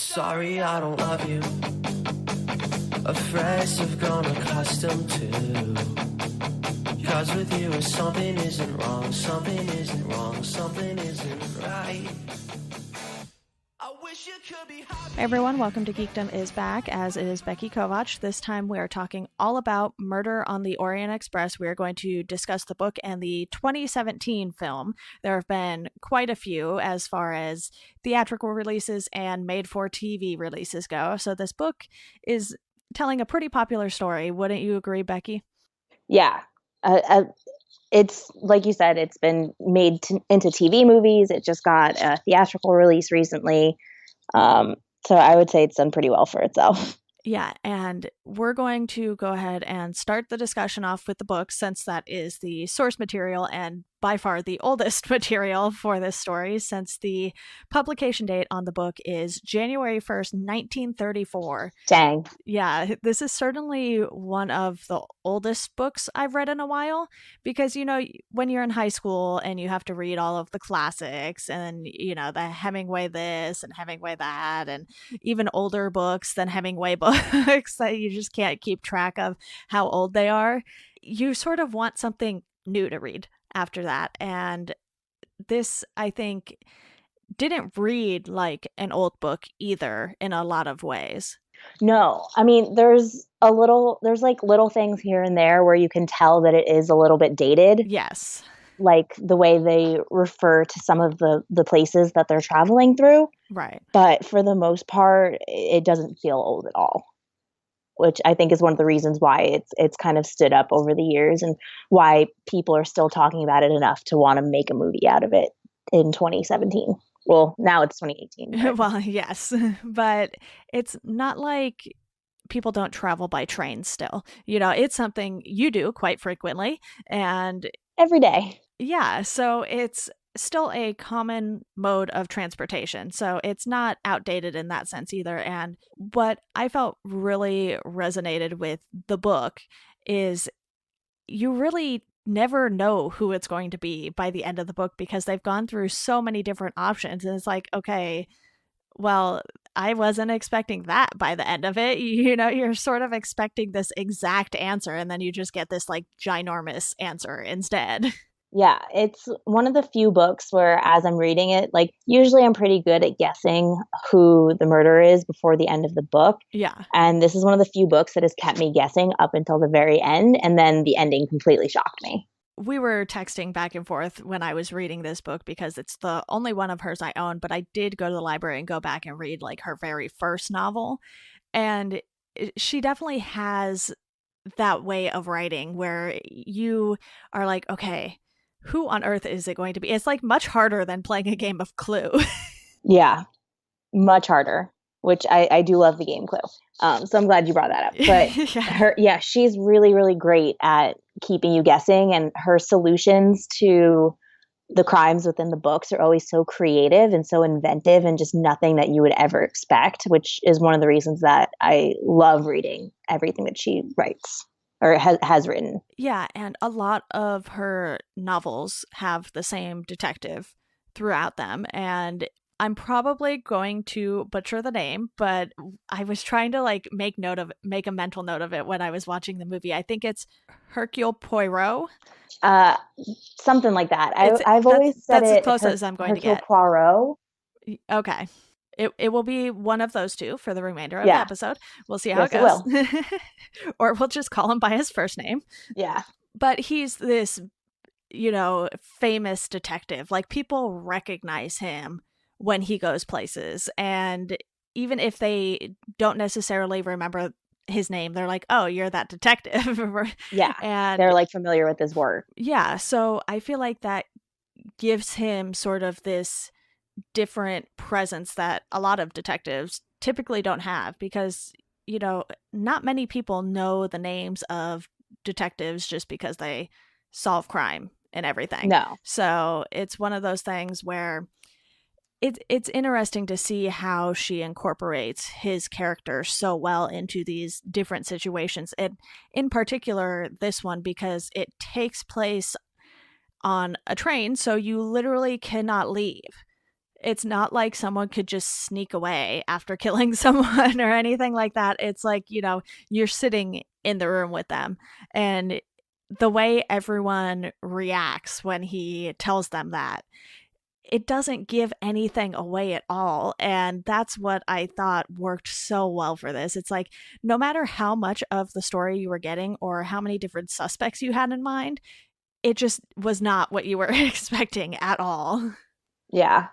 Sorry, I don't love you. Afraid I've grown accustomed to. Cause with you something isn't wrong, something isn't wrong, something isn't right. I wish you could be happy. Hey everyone, welcome to Geekdom is back, as is Becky Kovach. This time we are talking all about Murder on the Orient Express. We are going to discuss the book and the 2017 film. There have been quite a few as far as theatrical releases and made-for-TV releases go. So this book is telling a pretty popular story. Wouldn't you agree, Becky? Yeah. It's like you said, it's been made into TV movies. It just got a theatrical release recently. So I would say it's done pretty well for itself. Yeah, and we're going to go ahead and start the discussion off with the book, since that is the source material and by far the oldest material for this story, since the publication date on the book is January 1st, 1934. Dang. Yeah, this is certainly one of the oldest books I've read in a while, because, you know, when you're in high school and you have to read all of the classics and, you know, the Hemingway this and Hemingway that, and even older books than Hemingway books that you just can't keep track of how old they are, you sort of want something new to read after that. And this, I think, didn't read like an old book either in a lot of ways. No, I mean, there's like little things here and there where you can tell that it is a little bit dated. Yes. Like the way they refer to some of the places that they're traveling through. Right. But for the most part, it doesn't feel old at all, which I think is one of the reasons why it's kind of stood up over the years and why people are still talking about it enough to want to make a movie out of it in 2017. Well, now it's 2018. Well, yes, but it's not like people don't travel by train still. You know, it's something you do quite frequently, and every day. Yeah, so it's still a common mode of transportation. So it's not outdated in that sense either. And what I felt really resonated with the book is you really never know who it's going to be by the end of the book, because they've gone through so many different options. And it's like, okay, well, I wasn't expecting that by the end of it. You know, you're sort of expecting this exact answer, and then you just get this like ginormous answer instead. Yeah, it's one of the few books where, as I'm reading it, like usually I'm pretty good at guessing who the murderer is before the end of the book. Yeah. And this is one of the few books that has kept me guessing up until the very end. And then the ending completely shocked me. We were texting back and forth when I was reading this book, because it's the only one of hers I own, but I did go to the library and go back and read like her very first novel. And she definitely has that way of writing where you are like, okay, who on earth is it going to be? It's like much harder than playing a game of Clue. Yeah, much harder, which I do love the game Clue. So I'm glad you brought that up. But she's really, really great at keeping you guessing, and her solutions to the crimes within the books are always so creative and so inventive and just nothing that you would ever expect, which is one of the reasons that I love reading everything that she writes. Or has written. Yeah, and a lot of her novels have the same detective throughout them. And I'm probably going to butcher the name, but I was trying to like make a mental note of it when I was watching the movie. I think it's Hercule Poirot. Something like that. I've always said that's as close as I'm going to get. Poirot. Okay. It will be one of those two for the remainder of the episode. We'll see how it goes. Or we'll just call him by his first name. Yeah. But he's this, you know, famous detective. Like, people recognize him when he goes places. And even if they don't necessarily remember his name, they're like, oh, you're that detective. Yeah. And they're like familiar with his work. Yeah. So I feel like that gives him sort of this different presence that a lot of detectives typically don't have, because, you know, not many people know the names of detectives just because they solve crime and everything. No. So it's one of those things where it's interesting to see how she incorporates his character so well into these different situations, and in particular this one, because it takes place on a train, so you literally cannot leave. It's not like someone could just sneak away after killing someone or anything like that. It's like, you're sitting in the room with them. And the way everyone reacts when he tells them that, it doesn't give anything away at all. And that's what I thought worked so well for this. It's like, no matter how much of the story you were getting or how many different suspects you had in mind, it just was not what you were expecting at all. Yeah.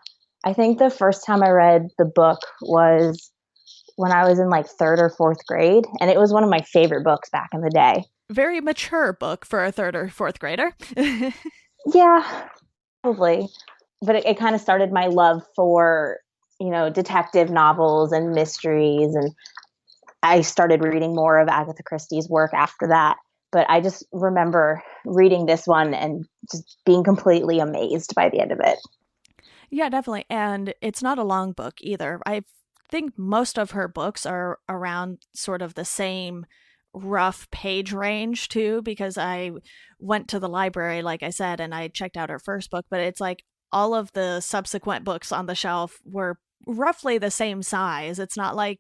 I think the first time I read the book was when I was in like third or fourth grade, and it was one of my favorite books back in the day. Very mature book for a third or fourth grader. Yeah, probably. But it kind of started my love for, detective novels and mysteries. And I started reading more of Agatha Christie's work after that. But I just remember reading this one and just being completely amazed by the end of it. Yeah, definitely. And it's not a long book either. I think most of her books are around sort of the same rough page range too, because I went to the library, like I said, and I checked out her first book, but it's like all of the subsequent books on the shelf were roughly the same size. It's not like,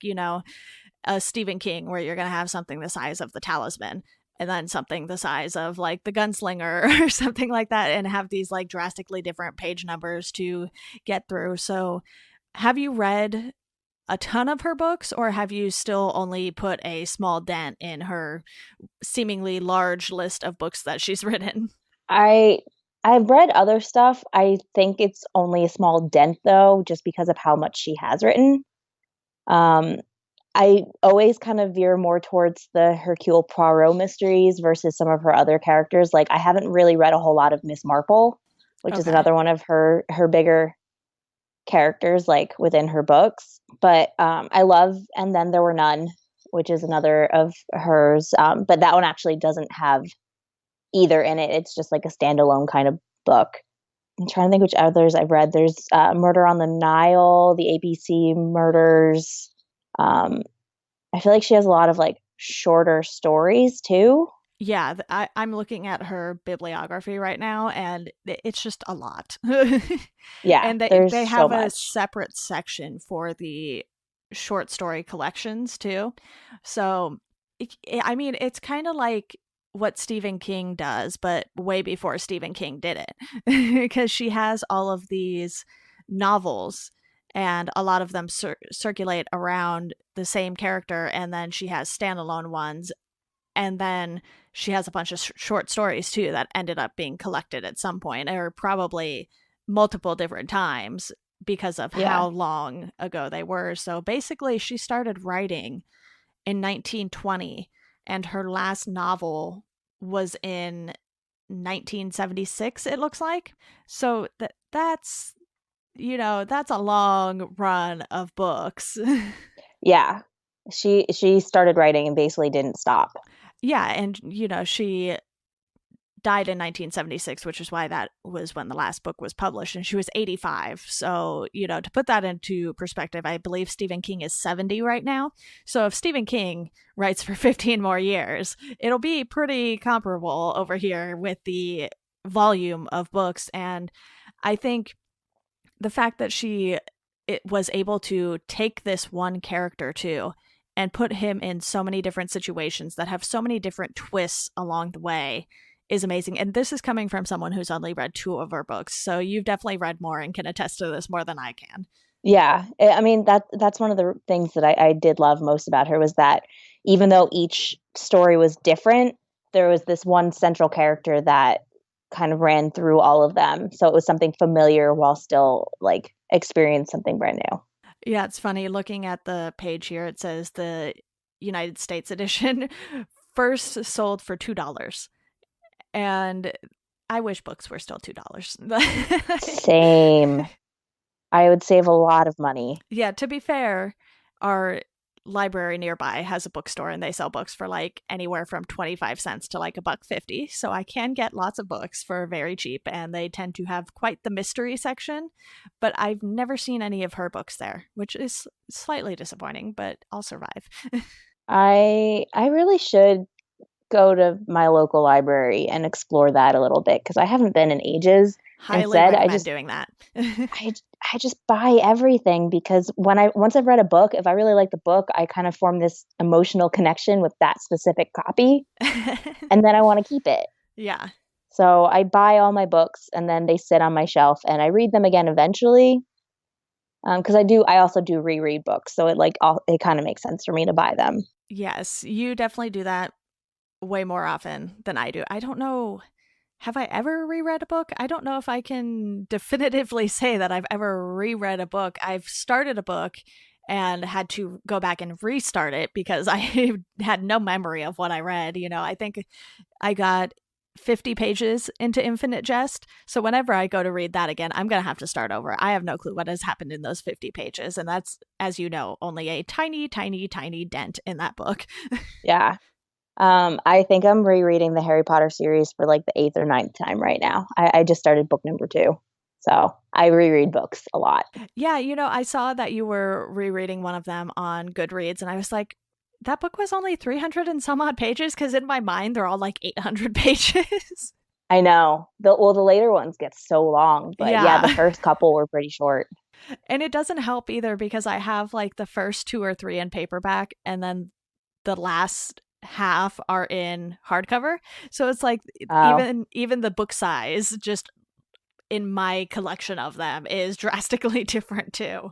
a Stephen King where you're going to have something the size of The Talisman and then something the size of like The Gunslinger or something like that, and have these like drastically different page numbers to get through. So have you read a ton of her books, or have you still only put a small dent in her seemingly large list of books that she's written? I I've read other stuff. I think it's only a small dent though, just because of how much she has written. Um, I always kind of veer more towards the Hercule Poirot mysteries versus some of her other characters. Like I haven't really read a whole lot of Miss Marple, which is Okay. another one of her bigger characters like within her books. But I love And Then There Were None, which is another of hers. But that one actually doesn't have either in it. It's just like a standalone kind of book. I'm trying to think which others I've read. There's Murder on the Nile, the ABC murders. Um, I feel like she has a lot of like shorter stories too. Yeah, I'm looking at her bibliography right now, and it's just a lot. Yeah, And they there's so have a much. separate section for the short story collections too. So, I mean, it's kind of like what Stephen King does, but way before Stephen King did it, because she has all of these novels. And a lot of them circulate around the same character, and then she has standalone ones, and then she has a bunch of short stories too that ended up being collected at some point, or probably multiple different times because of Yeah. how long ago they were. So basically she started writing in 1920, and her last novel was in 1976, it looks like. So that's a long run of books. Yeah. She started writing and basically didn't stop. Yeah, and she died in 1976, which is why that was when the last book was published, and she was 85. So, to put that into perspective, I believe Stephen King is 70 right now. So if Stephen King writes for 15 more years, it'll be pretty comparable over here with the volume of books. And I think the fact that it was able to take this one character too and put him in so many different situations that have so many different twists along the way is amazing. And this is coming from someone who's only read two of her books. So you've definitely read more and can attest to this more than I can. Yeah. I mean that's one of the things that I did love most about her was that even though each story was different, there was this one central character that kind of ran through all of them. So it was something familiar while still like experience something brand new. Yeah, it's funny looking at the page here. It says the United States edition first sold for $2. And I wish books were still $2. Same. I would save a lot of money. Yeah, to be fair, our library nearby has a bookstore, and they sell books for like anywhere from 25 cents to like a buck 50. So I can get lots of books for very cheap, and they tend to have quite the mystery section, but I've never seen any of her books there, which is slightly disappointing, but I'll survive. I really should go to my local library and explore that a little bit because I haven't been in ages. Highly Instead, recommend doing that. I I just buy everything because once I've read a book, if I really like the book, I kind of form this emotional connection with that specific copy, and then I want to keep it. Yeah. So I buy all my books and then they sit on my shelf and I read them again eventually. Because I also do reread books, so it kind of makes sense for me to buy them. Yes, you definitely do that way more often than I do. I don't know. Have I ever reread a book? I don't know if I can definitively say that I've ever reread a book. I've started a book and had to go back and restart it because I had no memory of what I read. I think I got 50 pages into Infinite Jest. So whenever I go to read that again, I'm going to have to start over. I have no clue what has happened in those 50 pages. And that's, as you know, only a tiny, tiny, tiny dent in that book. Yeah. I think I'm rereading the Harry Potter series for like the eighth or ninth time right now. I just started book number 2. So I reread books a lot. Yeah, I saw that you were rereading one of them on Goodreads, and I was like, that book was only 300 and some odd pages, because in my mind, they're all like 800 pages. I know. The later ones get so long, but yeah, the first couple were pretty short. And it doesn't help either because I have like the first 2 or 3 in paperback, and then the last half are in hardcover. So it's like even the book size just in my collection of them is drastically different too.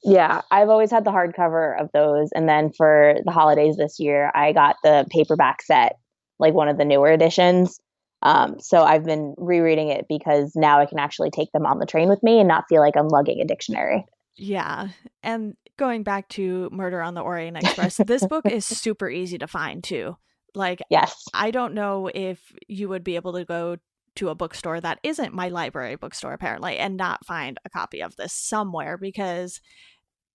Yeah, I've always had the hardcover of those. And then for the holidays this year, I got the paperback set, like one of the newer editions. So I've been rereading it because now I can actually take them on the train with me and not feel like I'm lugging a dictionary. Yeah. And going back to Murder on the Orient Express, this book is super easy to find too. Like, Yes. I don't know if you would be able to go to a bookstore that isn't my library bookstore, apparently, and not find a copy of this somewhere because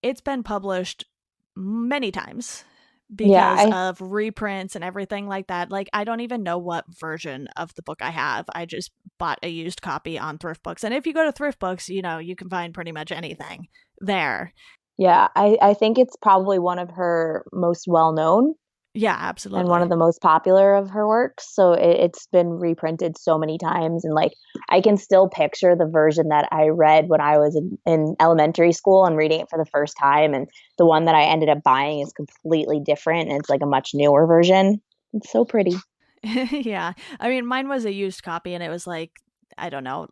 it's been published many times Yeah, because of reprints and everything like that. Like, I don't even know what version of the book I have. I just bought a used copy on Thrift Books. And if you go to Thrift Books, you can find pretty much anything there. yeah. I think it's probably one of her most well known Yeah, and one of absolutely. the most popular of her works. So it's been reprinted so many times. And like, I can still picture the version that I read when I was in elementary school and reading it for the first time. And the one that I ended up buying is completely different. And it's like a much newer version. It's so pretty. Yeah. I mean, mine was a used copy and it was like, I don't know,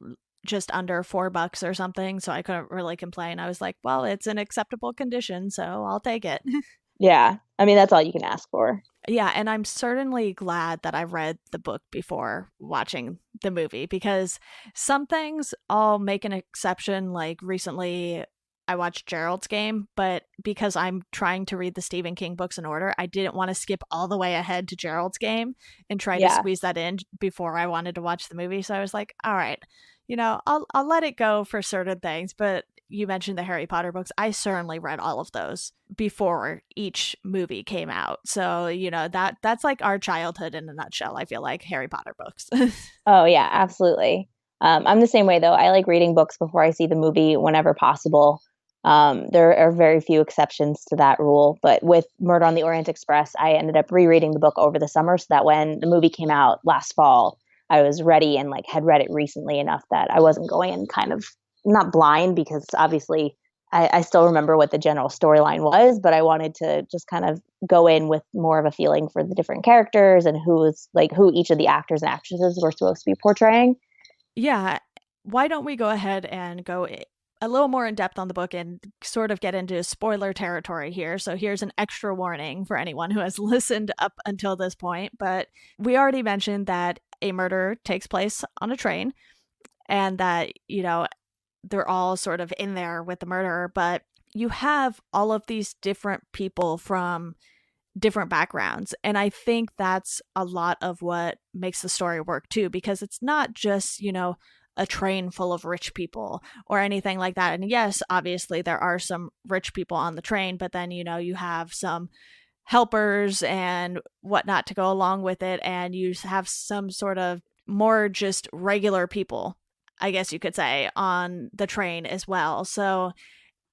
just under $4 or something. So I couldn't really complain. I was like, well, it's in acceptable condition, so I'll take it. Yeah. I mean, that's all you can ask for. Yeah, and I'm certainly glad that I read the book before watching the movie because some things I'll make an exception. Like recently, I watched Gerald's Game, but because I'm trying to read the Stephen King books in order, I didn't want to skip all the way ahead to Gerald's Game and try to Yeah. squeeze that in before I wanted to watch the movie. So I was like, all right, I'll let it go for certain things, but you mentioned the Harry Potter books. I certainly read all of those before each movie came out. So, that's like our childhood in a nutshell, I feel like, Harry Potter books. Oh, yeah, absolutely. I'm the same way though. I like reading books before I see the movie whenever possible. There are very few exceptions to that rule, but with Murder on the Orient Express, I ended up rereading the book over the summer so that when the movie came out last fall, I was ready and like had read it recently enough that I wasn't going in kind of not blind because obviously I still remember what the general storyline was, but I wanted to just kind of go in with more of a feeling for the different characters and who each of the actors and actresses were supposed to be portraying. Yeah. Why don't we go ahead and go a little more in depth on the book and sort of get into spoiler territory here? So here's an extra warning for anyone who has listened up until this point. But we already mentioned that a murder takes place on a train and that, they're all sort of in there with the murderer, but you have all of these different people from different backgrounds. And I think that's a lot of what makes the story work too, because it's not just, a train full of rich people or anything like that. And yes, obviously there are some rich people on the train, but then, you have some helpers and whatnot to go along with it. And you have some sort of more just regular people, I guess you could say, on the train as well. So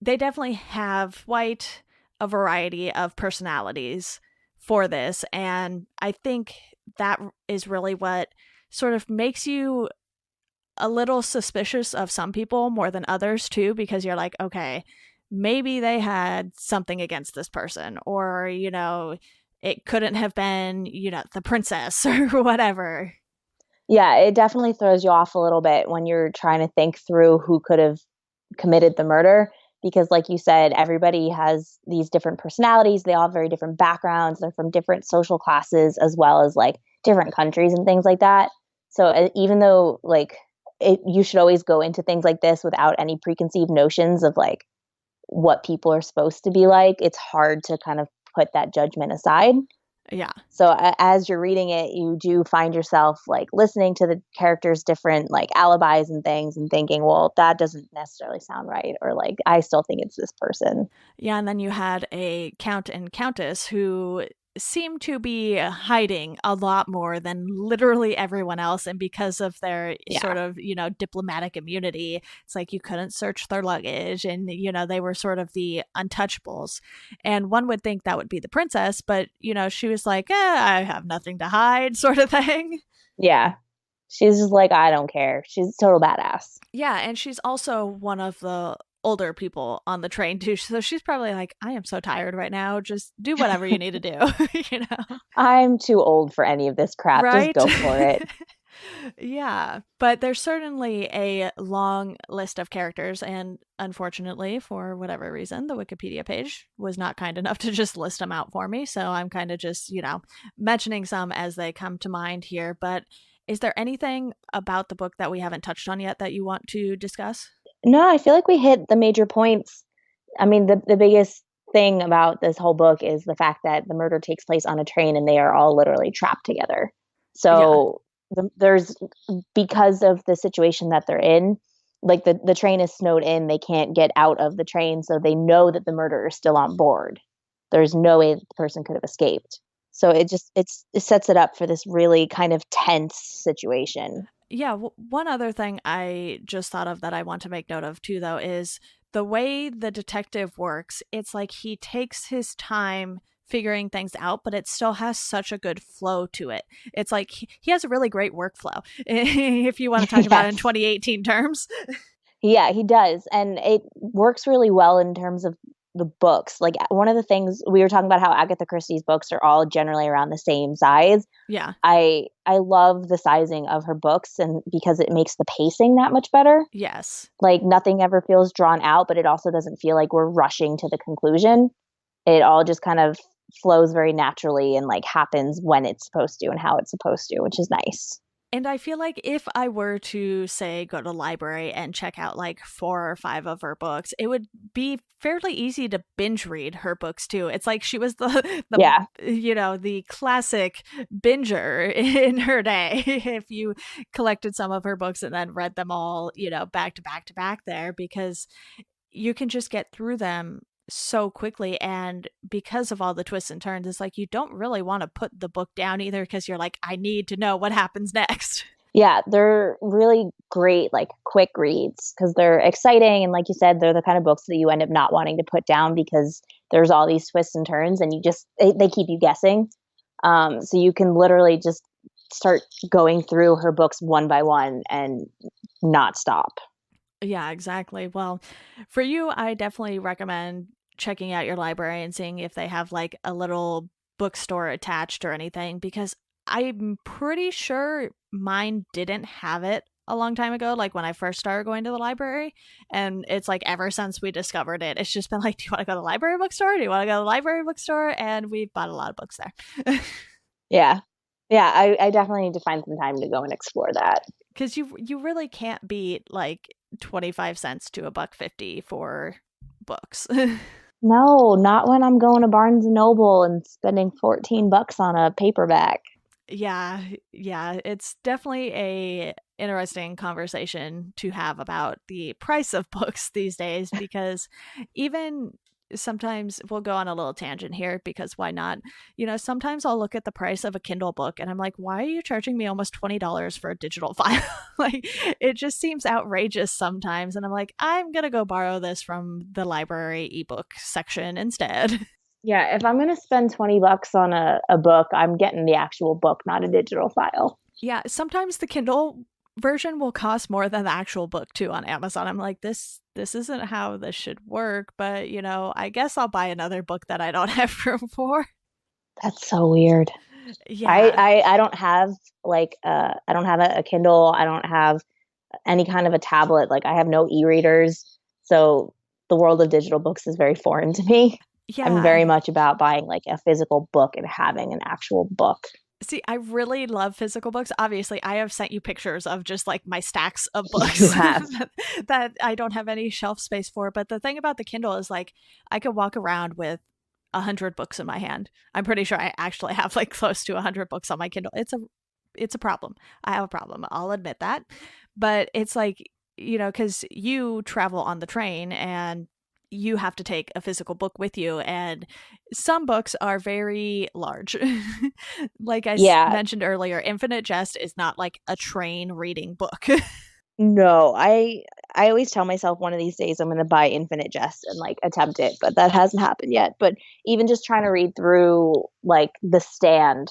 they definitely have quite a variety of personalities for this. And I think that is really what sort of makes you a little suspicious of some people more than others too, because you're like, okay, maybe they had something against this person, or, you know, it couldn't have been, you know, the princess or whatever. Yeah, it definitely throws you off a little bit when you're trying to think through who could have committed the murder because like you said, everybody has these different personalities, they all have very different backgrounds, they're from different social classes as well as like different countries and things like that. So even though like you should always go into things like this without any preconceived notions of like what people are supposed to be like, it's hard to kind of put that judgment aside. Yeah. So as you're reading it, you do find yourself like listening to the characters' different like alibis and things and thinking, well, that doesn't necessarily sound right. Or like, I still think it's this person. Yeah. And then you had a count and countess who seem to be hiding a lot more than literally everyone else. And because of their sort of, you know, diplomatic immunity, it's like you couldn't search their luggage and, you know, they were sort of the untouchables. And one would think that would be the princess, but, you know, she was like, I have nothing to hide sort of thing. Yeah. She's just like, I don't care. She's a total badass. Yeah. And she's also one of the older people on the train too, so she's probably like, I am so tired right now, just do whatever you need to do. You know, I'm too old for any of this crap, right? Just go for it. Yeah, but there's certainly a long list of characters, and unfortunately, for whatever reason, the Wikipedia page was not kind enough to just list them out for me, so I'm kind of just, you know, mentioning some as they come to mind here. But is there anything about the book that we haven't touched on yet that you want to discuss? No, I feel like we hit the major points. I mean, the biggest thing about this whole book is the fact that the murder takes place on a train and they are all literally trapped together. So there's, because of the situation that they're in, like the train is snowed in, they can't get out of the train, so they know that the murderer is still on board. There's no way the person could have escaped. So it sets it up for this really kind of tense situation. Yeah, one other thing I just thought of that I want to make note of too, though, is the way the detective works. It's like he takes his time figuring things out, but it still has such a good flow to it. It's like he has a really great workflow, if you want to talk about it in 2018 terms. Yeah, he does. And it works really well in terms of the books. Like one of the things we were talking about, how Agatha Christie's books are all generally around the same size. Yeah. I love the sizing of her books, and because it makes the pacing that much better. Yes. Like nothing ever feels drawn out, but it also doesn't feel like we're rushing to the conclusion. It all just kind of flows very naturally and like happens when it's supposed to and how it's supposed to, which is nice. And I feel like if I were to, say, go to the library and check out like 4 or 5 of her books, it would be fairly easy to binge read her books too. It's like she was the you know, the classic binger in her day. If you collected some of her books and then read them all, you know, back to back to back there, because you can just get through them so quickly, and because of all the twists and turns, it's like you don't really want to put the book down either, because you're like, I need to know what happens next. Yeah, they're really great, like quick reads, because they're exciting, and like you said, they're the kind of books that you end up not wanting to put down because there's all these twists and turns, and they keep you guessing. So you can literally just start going through her books one by one and not stop. Yeah, exactly. Well, for you, I definitely recommend checking out your library and seeing if they have like a little bookstore attached or anything, because I'm pretty sure mine didn't have it a long time ago, like when I first started going to the library. And it's like ever since we discovered it, it's just been like, do you want to go to the library bookstore? Do you want to go to the library bookstore? And we've bought a lot of books there. Yeah. Yeah, I definitely need to find some time to go and explore that. Because you really can't beat like 25 cents to $1.50 for books. No, not when I'm going to Barnes and Noble and spending $14 on a paperback. Yeah, it's definitely a interesting conversation to have about the price of books these days, because even sometimes we'll go on a little tangent here, because why not? You know, sometimes I'll look at the price of a Kindle book and I'm like, why are you charging me almost $20 for a digital file? Like, it just seems outrageous sometimes. And I'm like, I'm going to go borrow this from the library ebook section instead. Yeah, if I'm going to spend $20 on a book, I'm getting the actual book, not a digital file. Yeah, sometimes the Kindle version will cost more than the actual book too on Amazon. I'm like, this isn't how this should work, but I guess I'll buy another book that I don't have room for. That's so weird. Yeah. I don't have I don't have a Kindle. I don't have any kind of a tablet. Like I have no e-readers. So the world of digital books is very foreign to me. I'm Yeah. very much about buying like a physical book and having an actual book. See, I really love physical books. Obviously, I have sent you pictures of just like my stacks of books You have. that I don't have any shelf space for. But the thing about the Kindle is like I could walk around with 100 books in my hand. I'm pretty sure I actually have like close to 100 books on my Kindle. It's a problem. I have a problem. I'll admit that. But it's like, because you travel on the train and you have to take a physical book with you, and some books are very large. Like I mentioned earlier, Infinite Jest is not like a train reading book. No, I always tell myself one of these days I'm going to buy Infinite Jest and like attempt it, but that hasn't happened yet. But even just trying to read through like The Stand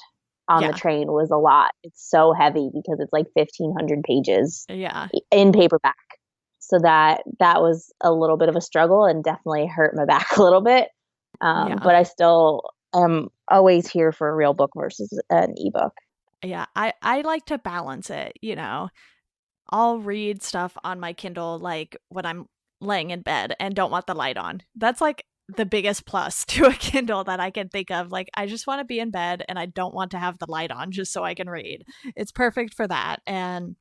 on the train was a lot. It's so heavy because it's like 1,500 pages in paperback. So that was a little bit of a struggle and definitely hurt my back a little bit. But I still am always here for a real book versus an ebook. Yeah, I like to balance it, I'll read stuff on my Kindle like when I'm laying in bed and don't want the light on. That's like the biggest plus to a Kindle that I can think of. Like, I just want to be in bed and I don't want to have the light on just so I can read. It's perfect for that. And,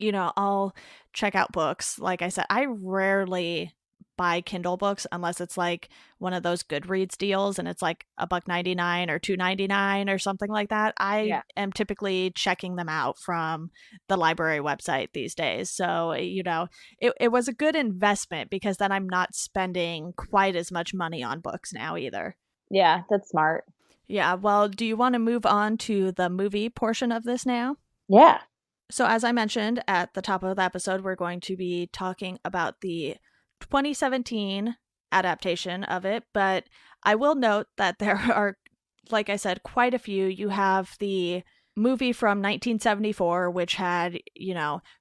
I'll check out books. Like I said, I rarely buy Kindle books unless it's like one of those Goodreads deals and it's like $1.99 or $2.99 or something like that. I am typically checking them out from the library website these days. So, it was a good investment because then I'm not spending quite as much money on books now either. Yeah, that's smart. Yeah. Well, do you want to move on to the movie portion of this now? Yeah. So as I mentioned at the top of the episode, we're going to be talking about the 2017 adaptation of it, but I will note that there are, like I said, quite a few. You have the movie from 1974, which had,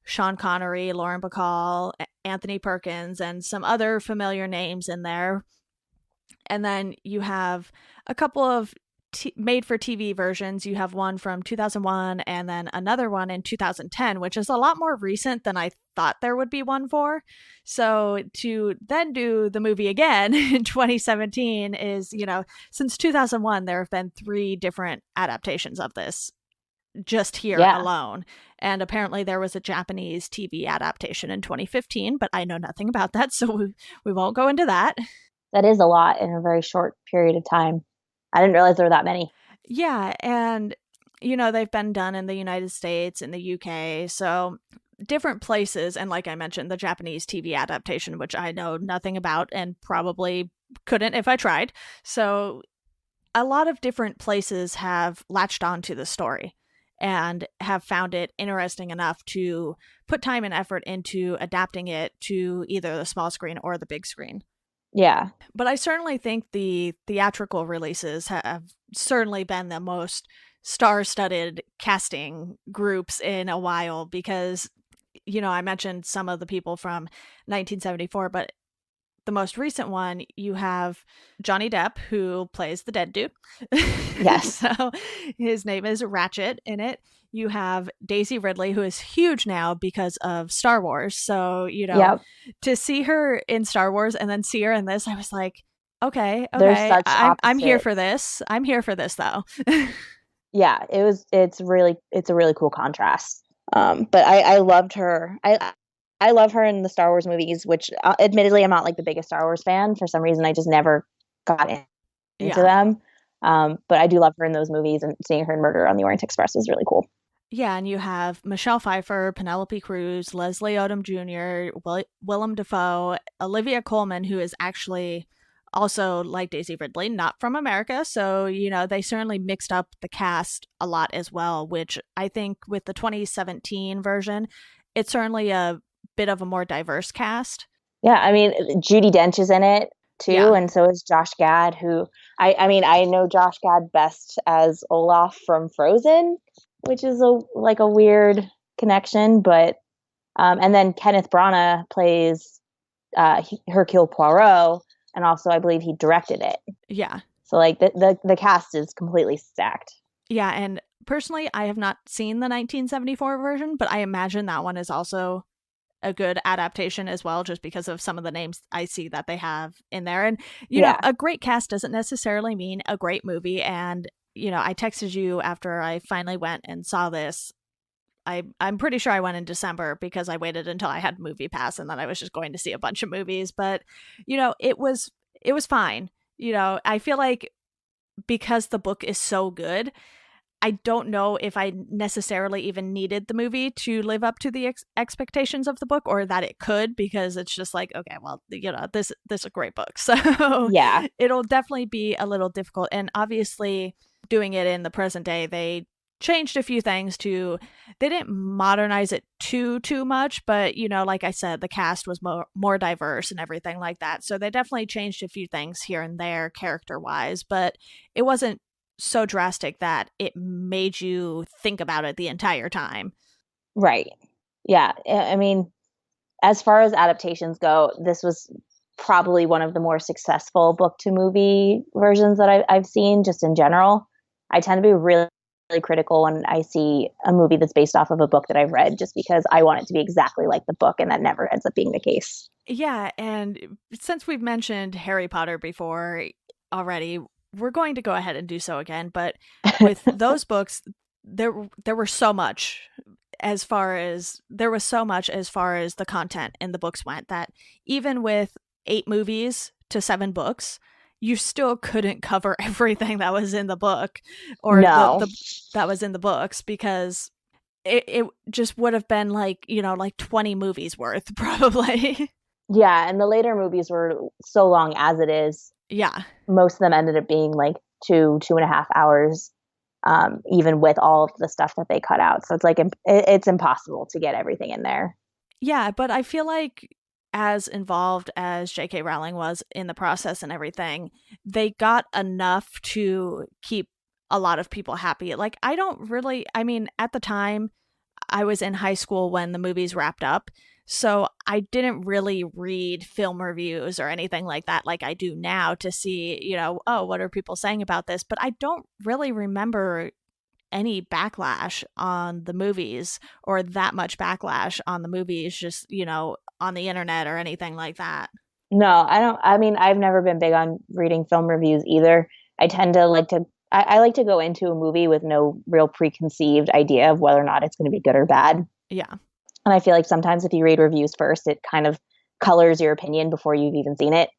Sean Connery, Lauren Bacall, Anthony Perkins, and some other familiar names in there. And then you have a couple of made-for-TV versions. You have one from 2001 and then another one in 2010, which is a lot more recent than I thought there would be one for. So to then do the movie again in 2017 is, since 2001, there have been 3 different adaptations of this just here alone. And apparently there was a Japanese TV adaptation in 2015, but I know nothing about that, so we won't go into that. That is a lot in a very short period of time. I didn't realize there were that many. Yeah, and they've been done in the United States, in the UK, so different places. And like I mentioned, the Japanese TV adaptation, which I know nothing about and probably couldn't if I tried. So a lot of different places have latched onto the story and have found it interesting enough to put time and effort into adapting it to either the small screen or the big screen. Yeah. But I certainly think the theatrical releases have certainly been the most star-studded casting groups in a while because, I mentioned some of the people from 1974, but the most recent one, you have Johnny Depp, who plays the dead dude. Yes. So his name is Ratchet in it. You have Daisy Ridley, who is huge now because of Star Wars. So, to see her in Star Wars and then see her in this, I was like, okay, I'm here for this. I'm here for this, though. Yeah, it's a really cool contrast. But I loved her. I love her in the Star Wars movies, which admittedly I'm not like the biggest Star Wars fan. For some reason, I just never got into them. But I do love her in those movies, and seeing her in Murder on the Orient Express was really cool. Yeah, and you have Michelle Pfeiffer, Penelope Cruz, Leslie Odom Jr., Willem Dafoe, Olivia Colman, who is actually also, like Daisy Ridley, not from America. So, they certainly mixed up the cast a lot as well, which I think with the 2017 version, it's certainly a bit of a more diverse cast. Yeah, I mean, Judi Dench is in it too, and so is Josh Gad, who I know Josh Gad best as Olaf from Frozen, which is a weird connection, but and then Kenneth Branagh plays Hercule Poirot, and also I believe he directed it. Yeah. So like the cast is completely stacked. Yeah, and personally, I have not seen the 1974 version, but I imagine that one is also a good adaptation as well, just because of some of the names I see that they have in there. And, you know, a great cast doesn't necessarily mean a great movie. And, you know, I texted you after I finally went and saw this. I'm pretty sure I went in December because I waited until I had Movie Pass and then I was just going to see a bunch of movies. But, you know, it was fine. You know, I feel like because the book is so good, I don't know if I necessarily even needed the movie to live up to the expectations of the book, or that it could, because it's just like, okay, well, you know, this is a great book. So Yeah. it'll definitely be a little difficult. And obviously doing it in the present day, they changed a few things they didn't modernize it too much, but, you know, like I said, the cast was more diverse and everything like that. So they definitely changed a few things here and there character wise, but it wasn't so drastic that it made you think about it the entire time. Right. Yeah. I mean, as far as adaptations go, this was probably one of the more successful book to movie versions that I've seen just in general. I tend to be really, really critical when I see a movie that's based off of a book that I've read, just because I want it to be exactly like the book, and that never ends up being the case. Yeah, and since we've mentioned Harry Potter before already, we're going to go ahead and do so again. But with those books, there was so much as far as the content in the books went, that even with 8 movies to 7 books, you still couldn't cover everything that was in the book, or that was in the books, because it just would have been like, you know, like 20 movies worth probably. Yeah, and the later movies were so long as it is. Yeah. Most of them ended up being like 2.5 hours, even with all of the stuff that they cut out. So it's like it's impossible to get everything in there. Yeah, but I feel like as involved as J.K. Rowling was in the process and everything, they got enough to keep a lot of people happy. Like, I mean, at the time, I was in high school when the movies wrapped up, so I didn't really read film reviews or anything like that like I do now to see, you know, oh, what are people saying about this? But I don't really remember any backlash on the movies, or that much backlash on the movies, just, you know, on the internet or anything like that. No, I don't. I mean, I've never been big on reading film reviews either. I tend to like to. I like to go into a movie with no real preconceived idea of whether or not it's going to be good or bad. Yeah. And I feel like sometimes if you read reviews first, it kind of colors your opinion before you've even seen it.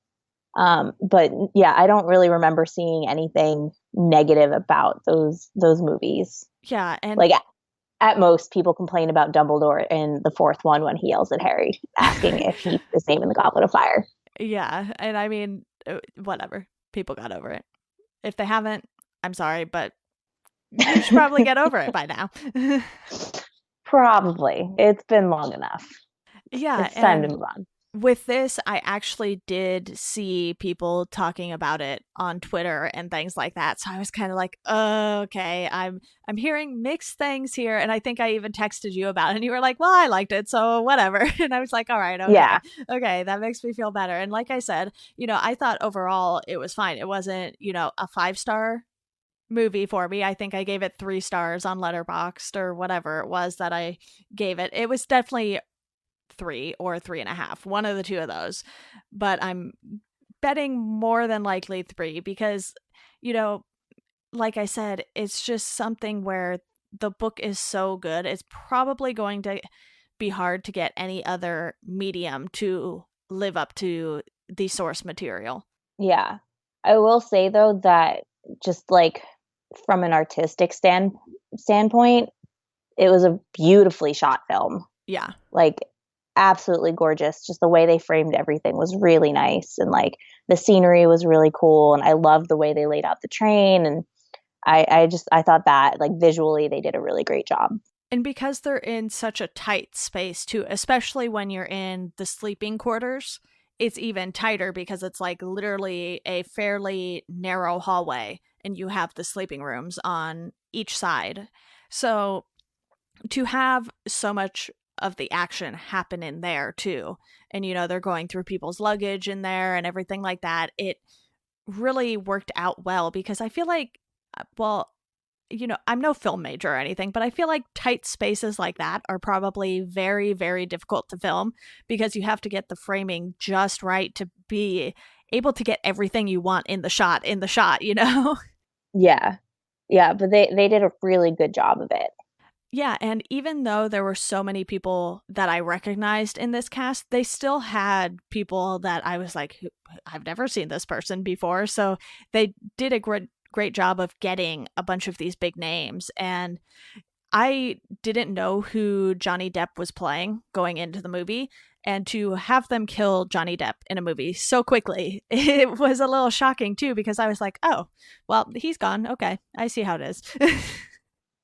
But yeah, I don't really remember seeing anything negative about those movies. Yeah, and like at most, people complain about Dumbledore in the fourth one when he yells at Harry, asking if he is named the Goblet of Fire. Yeah, and I mean, whatever. People got over it. If they haven't, I'm sorry, but you should probably get over it by now. Probably. It's been long enough. Yeah, it's time to move on. With this, I actually did see people talking about it on Twitter and things like that. So I was kind of like, oh, okay, I'm hearing mixed things here. And I think I even texted you about it, and you were like, well, I liked it, so whatever. And I was like, all right, okay. Yeah. Okay, that makes me feel better. And like I said, you know, I thought overall it was fine. It wasn't, you know, a 5-star movie for me. I think I gave it 3 stars on Letterboxd or whatever it was that I gave it. It was definitely 3 or 3.5, one of the two of those, but I'm betting more than likely 3, because, you know, like I said, it's just something where the book is so good, it's probably going to be hard to get any other medium to live up to the source material. Yeah, I will say though that just like from an artistic standpoint, it was a beautifully shot film. Yeah, like absolutely gorgeous. Just the way they framed everything was really nice, and like the scenery was really cool, and I loved the way they laid out the train, and I thought that like visually they did a really great job. And because they're in such a tight space too, especially when you're in the sleeping quarters, it's even tighter, because it's like literally a fairly narrow hallway and you have the sleeping rooms on each side. So to have so much of the action happen in there too, and they're going through people's luggage in there and everything like that, it really worked out well because I feel like, well, I'm no film major or anything, but I feel like tight spaces like that are probably very, very difficult to film because you have to get the framing just right to be able to get everything you want in the shot, Yeah. Yeah, but they did a really good job of it. Yeah, and even though there were so many people that I recognized in this cast, they still had people that I was like, I've never seen this person before. So they did a great job of getting a bunch of these big names. And I didn't know who Johnny Depp was playing going into the movie. And to have them kill Johnny Depp in a movie so quickly, it was a little shocking too, because I was like, oh, well, he's gone. Okay, I see how it is.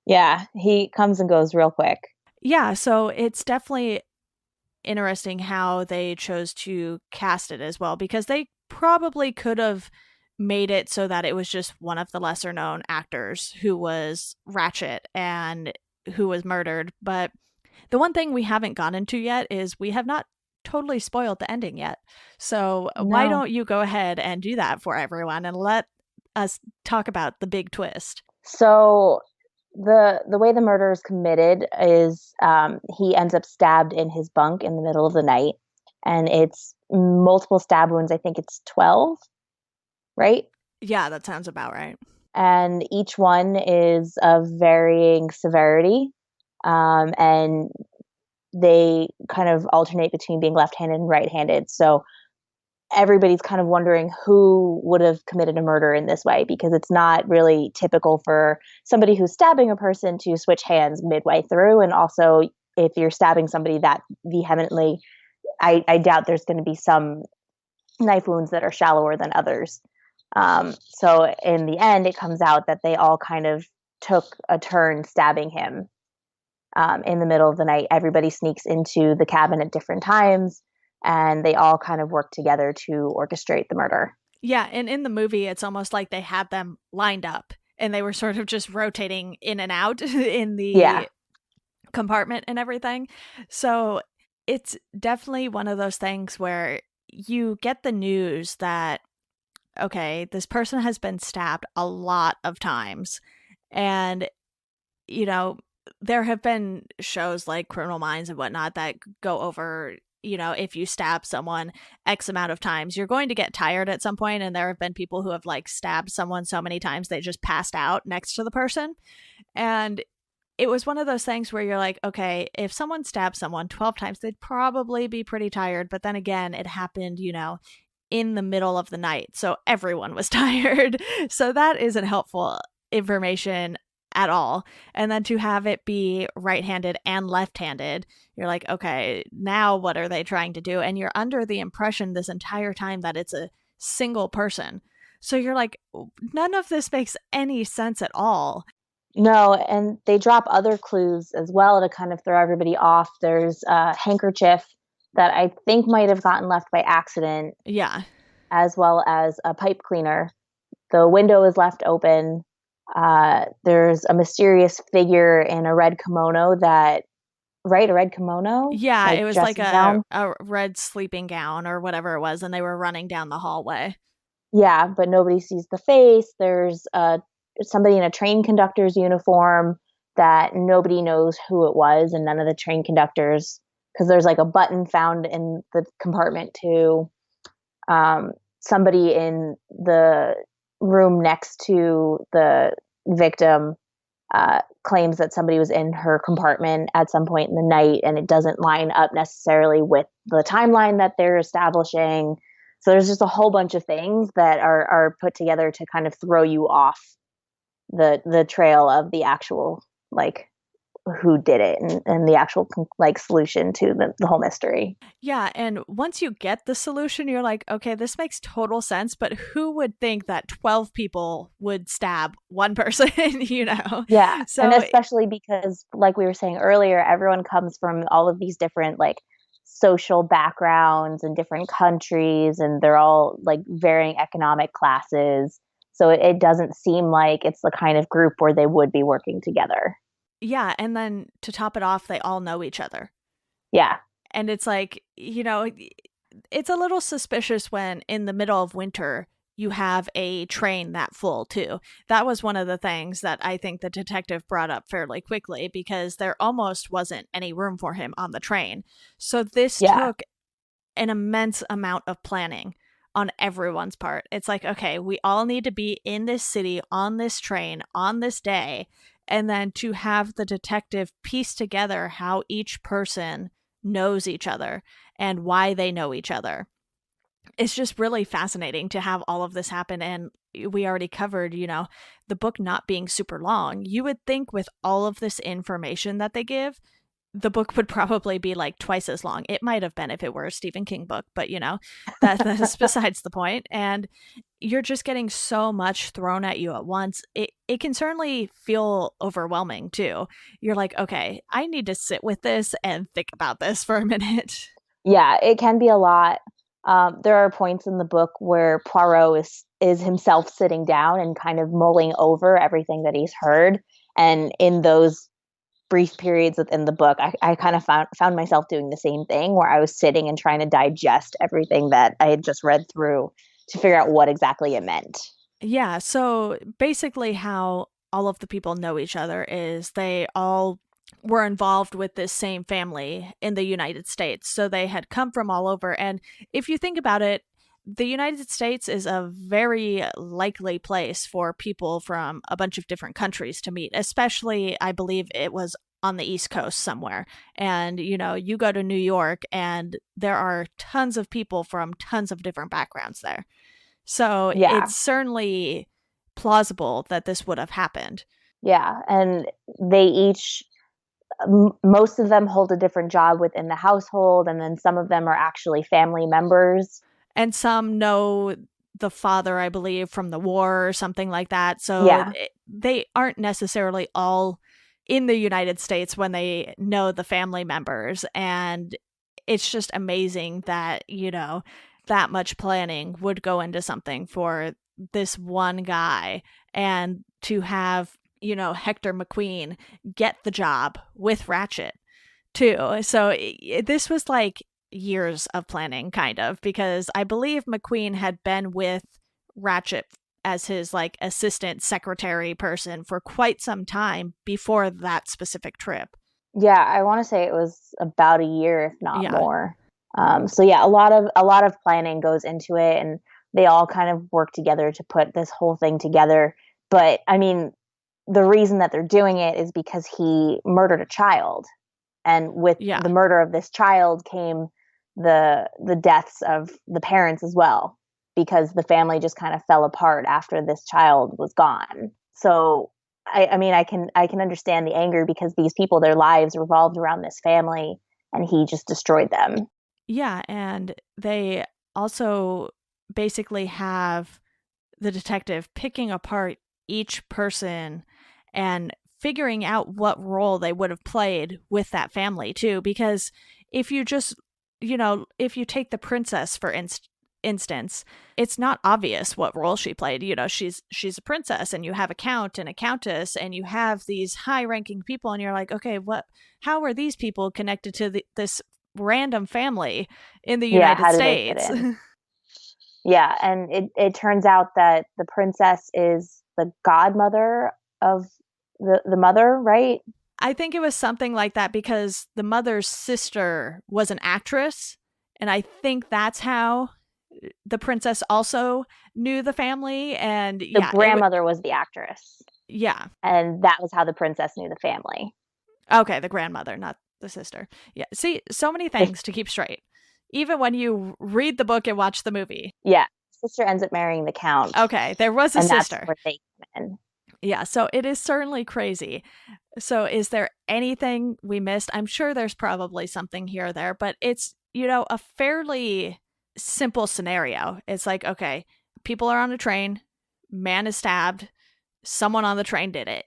Yeah, he comes and goes real quick. Yeah, so it's definitely interesting how they chose to cast it as well, because they probably could have made it so that it was just one of the lesser known actors who was Ratchet and who was murdered. But the one thing we haven't gotten into yet is we have not totally spoiled the ending yet. So why No. don't you go ahead and do that for everyone and let us talk about the big twist? So the way the murder is committed is he ends up stabbed in his bunk in the middle of the night, and it's multiple stab wounds. I think it's 12, right? Yeah, that sounds about right. And each one is of varying severity, and they kind of alternate between being left-handed and right-handed. So everybody's kind of wondering who would have committed a murder in this way, because it's not really typical for somebody who's stabbing a person to switch hands midway through. And also, if you're stabbing somebody that vehemently, I doubt there's going to be some knife wounds that are shallower than others. So in the end, it comes out that they all kind of took a turn stabbing him in the middle of the night. Everybody sneaks into the cabin at different times, and they all kind of work together to orchestrate the murder. Yeah, and in the movie, it's almost like they had them lined up and they were sort of just rotating in and out in Yeah. the compartment and everything. So it's definitely one of those things where you get the news that, okay, this person has been stabbed a lot of times. And, you know, there have been shows like Criminal Minds and whatnot that go over, if you stab someone X amount of times, you're going to get tired at some point. And there have been people who have like stabbed someone so many times they just passed out next to the person. And it was one of those things where you're like, okay, if someone stabbed someone 12 times, they'd probably be pretty tired. But then again, it happened, in the middle of the night. So everyone was tired. So that isn't helpful information at all. And then to have it be right-handed and left-handed, you're like, okay, now what are they trying to do? And you're under the impression this entire time that it's a single person. So you're like, none of this makes any sense at all. No, and they drop other clues as well to kind of throw everybody off. There's a handkerchief that I think might have gotten left by accident, Yeah. as well as a pipe cleaner. The window is left open. There's a mysterious figure in a red kimono right? A red kimono? Yeah, Like it was like dressing gown? a red sleeping gown or whatever it was, and they were running down the hallway. Yeah, but nobody sees the face. There's somebody in a train conductor's uniform that nobody knows who it was, and none of the train conductors, because there's like a button found in the compartment too. Somebody in the room next to the victim claims that somebody was in her compartment at some point in the night, and it doesn't line up necessarily with the timeline that they're establishing. So there's just a whole bunch of things that are put together to kind of throw you off the trail of the actual, like, who did it, and the actual like solution to the whole mystery. Yeah, and once you get the solution, you're like, okay, this makes total sense, but who would think that 12 people would stab one person, Yeah, and So, especially because, like we were saying earlier, everyone comes from all of these different like social backgrounds and different countries, and they're all like varying economic classes. So it doesn't seem like it's the kind of group where they would be working together. Yeah, and then to top it off, they all know each other. Yeah. And it's like, it's a little suspicious when in the middle of winter you have a train that full too. That was one of the things that I think the detective brought up fairly quickly because there almost wasn't any room for him on the train. So this Yeah. took an immense amount of planning on everyone's part. It's like, okay, we all need to be in this city on this train on this day. And then to have the detective piece together how each person knows each other and why they know each other. It's just really fascinating to have all of this happen. And we already covered, the book not being super long. You would think with all of this information that they give, the book would probably be like twice as long. It might have been if it were a Stephen King book, but that's besides the point. And you're just getting so much thrown at you at once. It can certainly feel overwhelming too. You're like, okay, I need to sit with this and think about this for a minute. Yeah, it can be a lot. There are points in the book where Poirot is himself sitting down and kind of mulling over everything that he's heard. And in those brief periods within the book, I kind of found myself doing the same thing where I was sitting and trying to digest everything that I had just read through to figure out what exactly it meant. Yeah, so basically how all of the people know each other is they all were involved with this same family in the United States. So they had come from all over. And if you think about it, the United States is a very likely place for people from a bunch of different countries to meet, especially, I believe it was on the East Coast somewhere. And, you go to New York and there are tons of people from tons of different backgrounds there. So Yeah. it's certainly plausible that this would have happened. Yeah. And they each, most of them hold a different job within the household. And then some of them are actually family members. And some know the father, I believe, from the war or something like that. So Yeah. they aren't necessarily all in the United States when they know the family members. And it's just amazing that, that much planning would go into something for this one guy and to have, Hector McQueen get the job with Ratchet too. So this was like years of planning, kind of, because I believe McQueen had been with Ratchet as his like assistant secretary person for quite some time before that specific trip. Yeah, I want to say it was about a year, if not Yeah. more. So yeah, a lot of planning goes into it, and they all kind of work together to put this whole thing together. But I mean, the reason that they're doing it is because he murdered a child, and with Yeah. the murder of this child came the deaths of the parents as well, because the family just kind of fell apart after this child was gone. So I mean, I can understand the anger because these people, their lives revolved around this family, and he just destroyed them. Yeah, and they also basically have the detective picking apart each person and figuring out what role they would have played with that family too, because if you just if you take the princess for instance, it's not obvious what role she played. She's a princess, and you have a count and a countess, and you have these high ranking people, and you're like, okay, how are these people connected to this random family in the Yeah, United how do they fit States? in? Yeah, and it turns out that the princess is the godmother of the mother, right? I think it was something like that because the mother's sister was an actress, and I think that's how the princess also knew the family. And The yeah, grandmother was the actress, yeah. and that was how the princess knew the family. Okay, the grandmother, not the sister. Yeah. See, so many things to keep straight. Even when you read the book and watch the movie. Yeah, sister ends up marrying the count, Okay, there was a and that's sister. where they come in. Yeah, so it is certainly crazy. So is there anything we missed? I'm sure there's probably something here or there, but it's, a fairly simple scenario. It's like, okay, people are on a train, man is stabbed, someone on the train did it.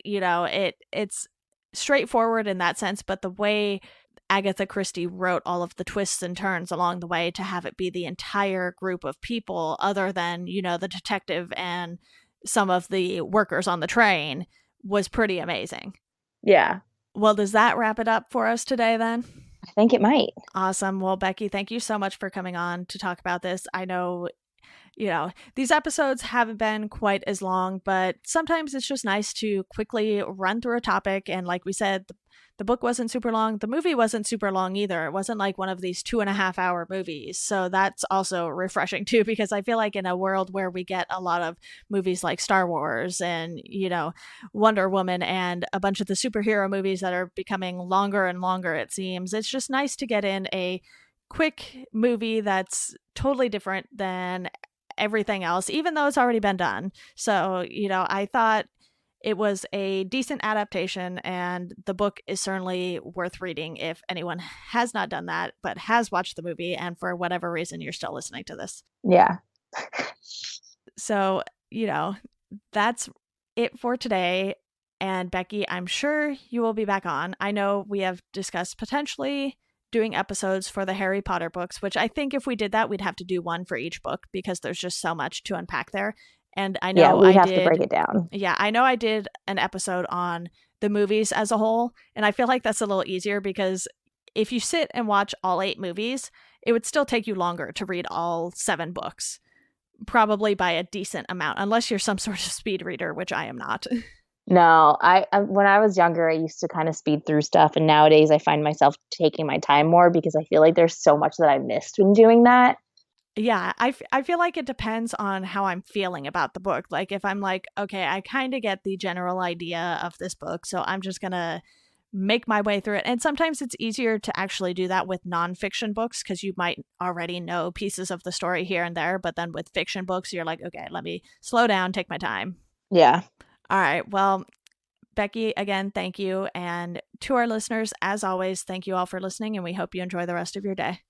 It's straightforward in that sense, but the way Agatha Christie wrote all of the twists and turns along the way to have it be the entire group of people other than, the detective and some of the workers on the train was pretty amazing. Yeah. Well, does that wrap it up for us today then? I think it might. Awesome. Well, Becky, thank you so much for coming on to talk about this. I know, these episodes haven't been quite as long, but sometimes it's just nice to quickly run through a topic. And like we said, the book wasn't super long. The movie wasn't super long either. It wasn't like one of these 2.5 hour movies. So that's also refreshing too, because I feel like in a world where we get a lot of movies like Star Wars and, Wonder Woman and a bunch of the superhero movies that are becoming longer and longer, it seems, it's just nice to get in a quick movie that's totally different than everything else, even though it's already been done. So, I thought it was a decent adaptation, and the book is certainly worth reading if anyone has not done that, but has watched the movie, and for whatever reason you're still listening to this. Yeah. So, that's it for today. And Becky, I'm sure you will be back on. I know we have discussed potentially doing episodes for the Harry Potter books, which I think if we did that, we'd have to do one for each book because there's just so much to unpack there. And I know we have to break it down. Yeah, I know I did an episode on the movies as a whole, and I feel like that's a little easier because if you sit and watch all 8 movies, it would still take you longer to read all 7 books, probably by a decent amount, unless you're some sort of speed reader, which I am not. No, I when I was younger, I used to kind of speed through stuff, and nowadays I find myself taking my time more because I feel like there's so much that I missed when doing that. Yeah, I feel like it depends on how I'm feeling about the book. Like if I'm like, okay, I kind of get the general idea of this book, so I'm just going to make my way through it. And sometimes it's easier to actually do that with nonfiction books because you might already know pieces of the story here and there. But then with fiction books, you're like, okay, let me slow down, take my time. Yeah. All right. Well, Becky, again, thank you. And to our listeners, as always, thank you all for listening, and we hope you enjoy the rest of your day.